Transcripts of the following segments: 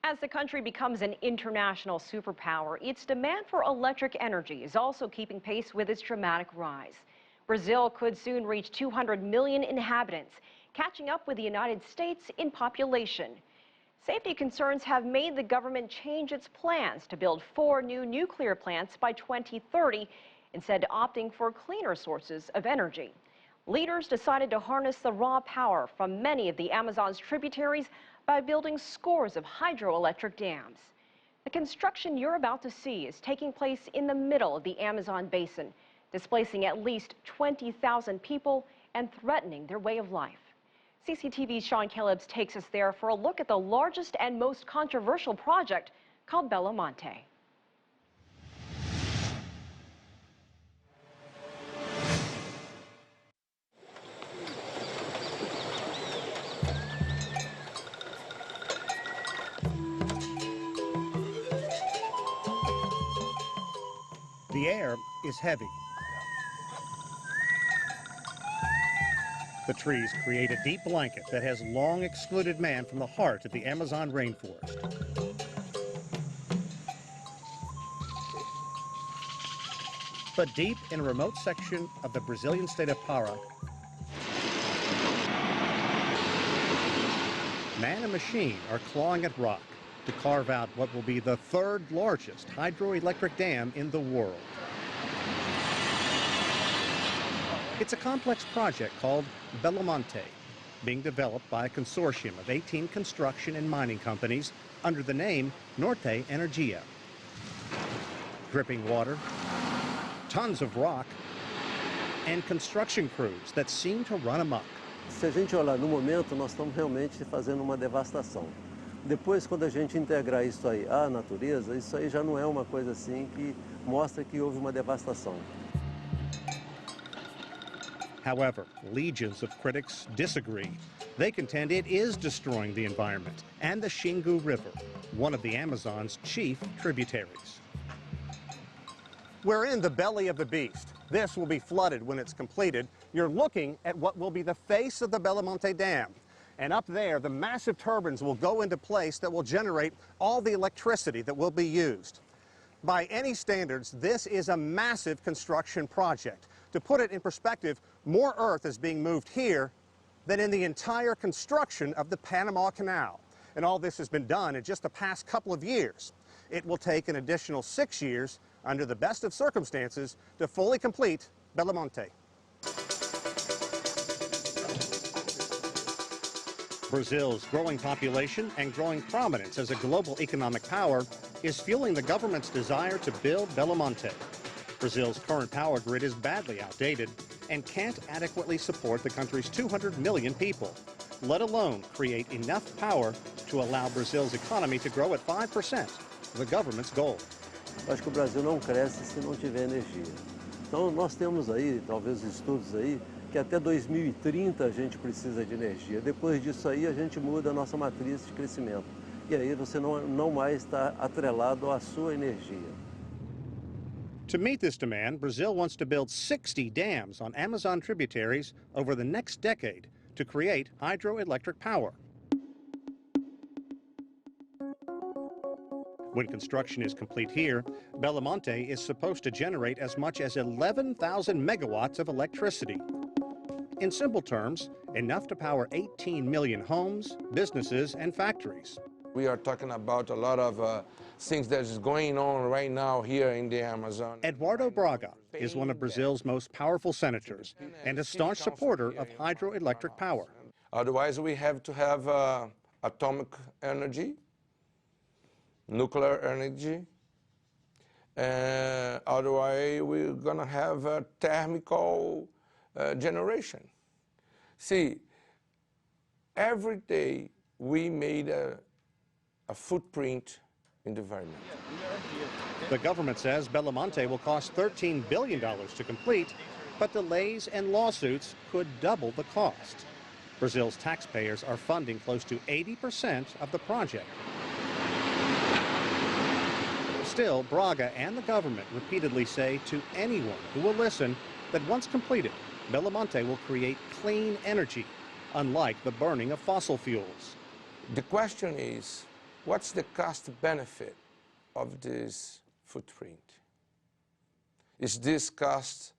As the country becomes an international superpower, its demand for electric energy is also keeping pace with its dramatic rise. Brazil could soon reach 200 million inhabitants, catching up with the United States in population. Safety concerns have made the government change its plans to build 4 new nuclear plants by 2030, instead opting for cleaner sources of energy. Leaders decided to harness the raw power from many of the Amazon's tributaries by building scores of hydroelectric dams. The construction you're about to see is taking place in the middle of the Amazon basin, displacing at least 20,000 people and threatening their way of life. CCTV's Sean Calebs takes us there for a look at the largest and most controversial project called Belo Monte. The air is heavy. The trees create a deep blanket that has long excluded man from the heart of the Amazon rainforest. But deep in a remote section of the Brazilian state of Pará, man and machine are clawing at rock to carve out what will be the 3rd largest hydroelectric dam in the world. It's a complex project called Belo Monte, being developed by a consortium of 18 construction and mining companies under the name Norte Energia. Dripping water, tons of rock, and construction crews that seem to run amok. Se a gente olhar no momento, nós estamos realmente fazendo uma devastação. Depois, quando a gente integrar isso aí à natureza, isso aí já não é uma coisa assim que mostra que houve uma devastação. However, legions of critics disagree. They contend it is destroying the environment and the Xingu River, one of the Amazon's chief tributaries. We're in the belly of the beast. This will be flooded when it's completed. You're looking at what will be the face of the Belo Monte Dam. And up there, the massive turbines will go into place that will generate all the electricity that will be used. By any standards, this is a massive construction project. To put it in perspective, more earth is being moved here than in the entire construction of the Panama Canal. And all this has been done in just the past couple of years. It will take an additional 6 years, under the best of circumstances, to fully complete Belo Monte. Brazil's growing population and growing prominence as a global economic power is fueling the government's desire to build Belo Monte. Brazil's current power grid is badly outdated and can't adequately support the country's 200 million people, let alone create enough power to allow Brazil's economy to grow at 5%, the government's goal. Acho que o Brasil não cresce se não tiver energia. Então nós temos aí, talvez estudos aí, que até 2030 a gente precisa de energia. Depois disso aí a gente muda a nossa matriz de crescimento. E aí você não mais está atrelado à sua energia. To meet this demand, Brazil wants to build 60 dams on Amazon tributaries over the next decade to create hydroelectric power. When construction is complete here, Belo Monte is supposed to generate as much as 11,000 megawatts of electricity. In simple terms, enough to power 18 million homes, businesses, and factories. We are talking about a lot of things that is going on right now here in the Amazon. Eduardo Braga is one of Brazil's most powerful senators and a staunch supporter of hydroelectric power. Otherwise, we have to have atomic energy, nuclear energy, and otherwise we're going to have a thermal generation. See, every day we made a footprint in the environment. The government says Belo Monte will cost $13 billion to complete, but delays and lawsuits could double the cost. Brazil's taxpayers are funding close to 80% of the project. Still, Braga and the government repeatedly say to anyone who will listen that once completed, Belo Monte will create clean energy, unlike the burning of fossil fuels. The question is, what's the cost benefit of this footprint? Is this cost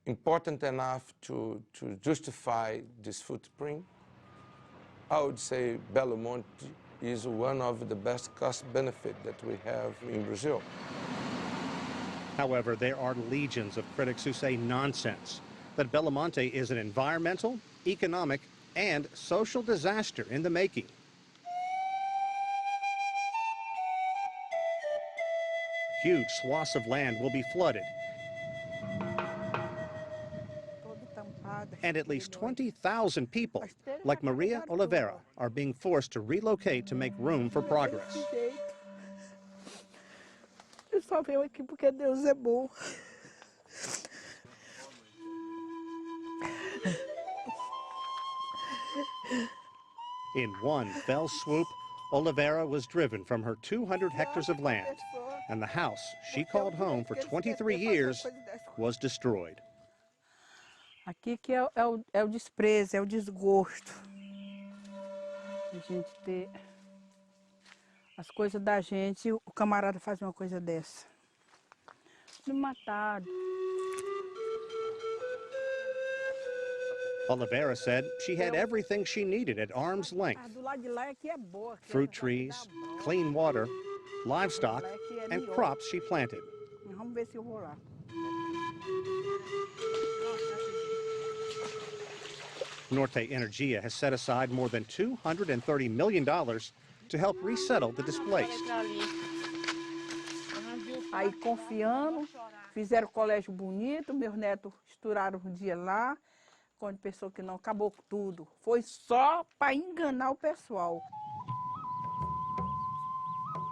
important enough to justify this footprint? I would say Belo Monte is one of the best cost benefit that we have in Brazil. However, there are legions of critics who say nonsense, that Belo Monte is an environmental, economic, and social disaster in the making. Huge swaths of land will be flooded, and at least 20,000 people, like Maria Oliveira, are being forced to relocate to make room for progress. Eu só venho aqui porque Deus é bom. In one fell swoop, Oliveira was driven from her 200 hectares of land, and the house she called home for 23 years was destroyed. Aqui que é o desprezo, é o desgosto. A gente ter as coisas da gente, o camarada faz uma coisa dessa. Me mataram. Oliveira said she had everything she needed at arm's length: Do lado de lá aqui é boa. fruit trees, clean water, livestock, and crops she planted. Vamos ver se eu vou lá. Norte Energia has set aside more than $230 million to help resettle the displaced. Aí confiando, fizeram colégio bonito, meus netos estouraram um dia lá, quando pensou que não, acabou tudo. Foi só para enganar o pessoal.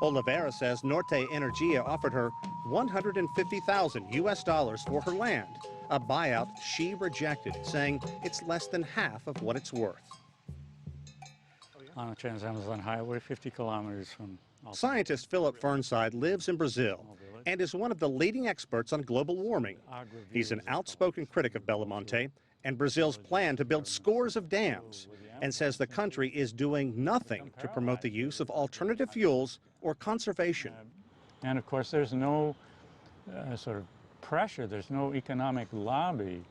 Oliveira says Norte Energia offered her $150,000 US for her land, a buyout she rejected, saying it's less than half of what it's worth. On a Trans-Amazon highway, 50 kilometers from... Scientist Philip Fernside lives in Brazil and is one of the leading experts on global warming. He's an outspoken critic of Belo Monte and Brazil's plan to build scores of dams, and says the country is doing nothing to promote the use of alternative fuels or conservation. And of course, there's no sort of pressure, there's no economic lobby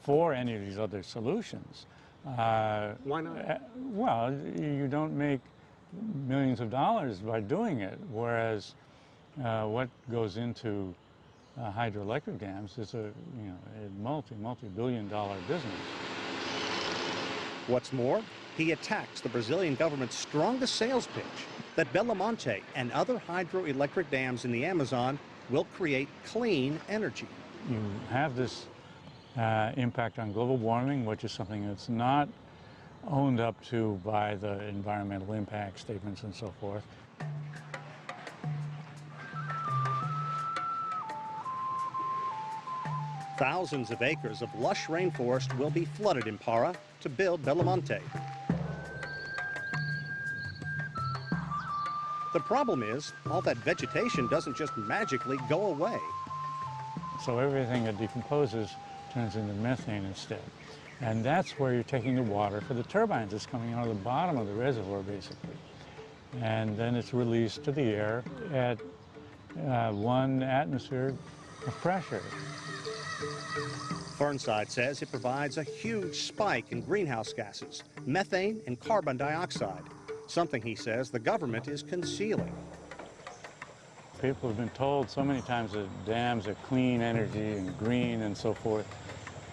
for any of these other solutions. Why not? Well, you don't make millions of dollars by doing it, whereas what goes into hydroelectric dams is a multi-billion-dollar business. What's more, he attacks the Brazilian government's strongest sales pitch, that Belo Monte and other hydroelectric dams in the Amazon will create clean energy. You have this impact on global warming, which is something that's not owned up to by the environmental impact statements and so forth. Thousands of acres of lush rainforest will be flooded in Para to build Belo Monte. The problem is, all that vegetation doesn't just magically go away. So everything that decomposes turns into methane instead. And that's where you're taking the water for the turbines. It's coming out of the bottom of the reservoir, basically. And then it's released to the air at 1 atmosphere of pressure. Fernside says it provides a huge spike in greenhouse gases, methane and carbon dioxide, something he says the government is concealing. People have been told so many times that dams are clean energy and green and so forth,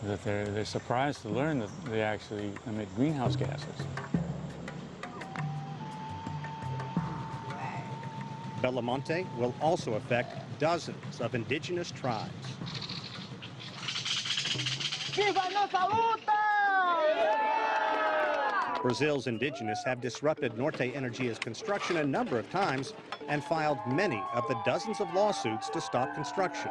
that they're surprised to learn that they actually emit greenhouse gases. Belo Monte will also affect dozens of indigenous tribes. Viva nossa luta! Brazil's indigenous have disrupted Norte Energia's construction a number of times and filed many of the dozens of lawsuits to stop construction.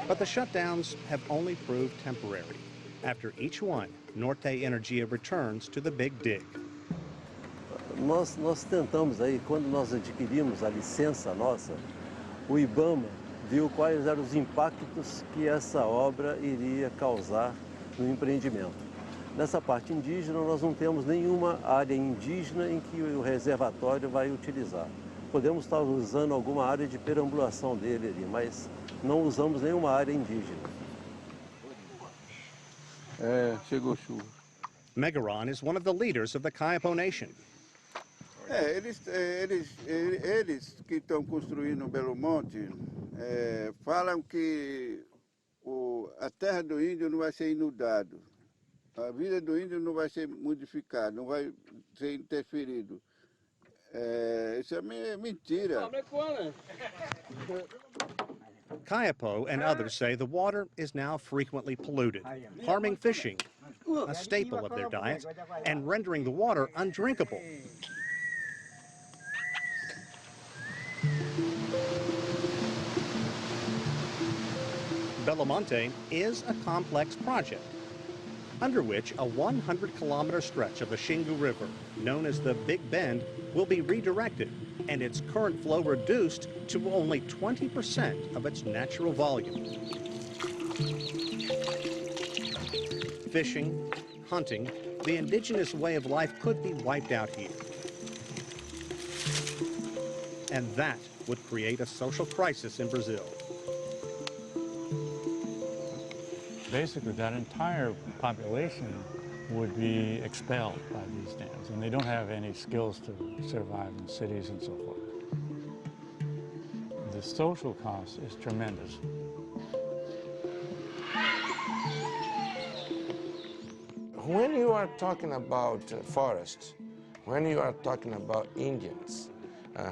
But the shutdowns have only proved temporary. After each one, Norte Energia returns to the big dig. Nós tentamos aí, quando nós adquirimos a licença nossa, o IBAMA viu quais eram os impactos que essa obra iria causar no empreendimento. Nessa parte indígena, nós não temos nenhuma área indígena em que o reservatório vai utilizar. Podemos estar usando alguma área de perambulação dele ali, mas não usamos nenhuma área indígena. Chegou chuva. Megaron is one of the leaders of the Kayapo Nation. Eles que estão construindo Belo Monte falam que a terra do índio não vai ser inundada. A vida do índio não vai ser modificada, não vai ser interferido. Isso é mentira. Kayapo and others say the water is now frequently polluted, harming fishing, a staple of their diets, and rendering the water undrinkable. Belo Monte is a complex project, under which a 100-kilometer stretch of the Xingu River, known as the Big Bend, will be redirected and its current flow reduced to only 20% of its natural volume. Fishing, hunting, the indigenous way of life could be wiped out here. And that would create a social crisis in Brazil. Basically, that entire population would be expelled by these dams, and they don't have any skills to survive in cities and so forth. The social cost is tremendous. When you are talking about forests, when you are talking about Indians,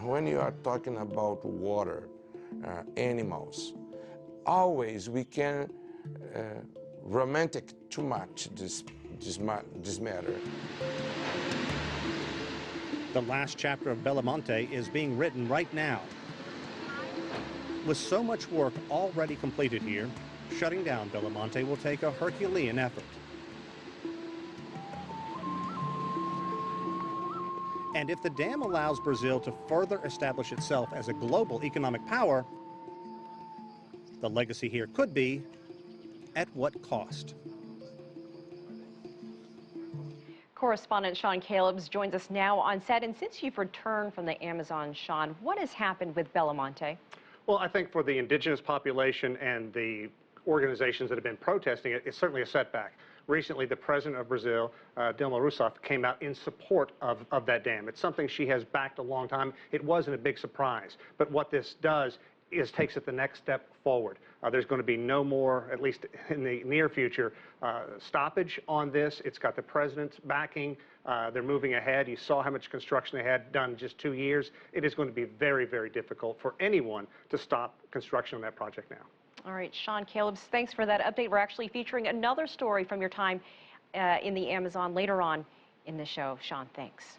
when you are talking about water, animals, always we can romantic too much this matter. The last chapter of Belo Monte is being written right now. With so much work already completed here, shutting down Belo Monte will take a Herculean effort. And if the dam allows Brazil to further establish itself as a global economic power, the legacy here could be at what cost? Correspondent Sean Calebs joins us now on set. And since you've returned from the Amazon, Sean, what has happened with Belo Monte? Well, I think for the indigenous population and the organizations that have been protesting it, it's certainly a setback. Recently, the president of Brazil, Dilma Rousseff, came out in support of that dam. It's something she has backed a long time. It wasn't a big surprise. But what this does is takes it the next step forward. There's going to be no more, at least in the near future, stoppage on this. It's got the president's backing. They're moving ahead. You saw how much construction they had done in just 2 years. It is going to be very, very difficult for anyone to stop construction on that project now. All right, Sean Calebs, thanks for that update. We're actually featuring another story from your time in the Amazon later on in the show. Sean, thanks.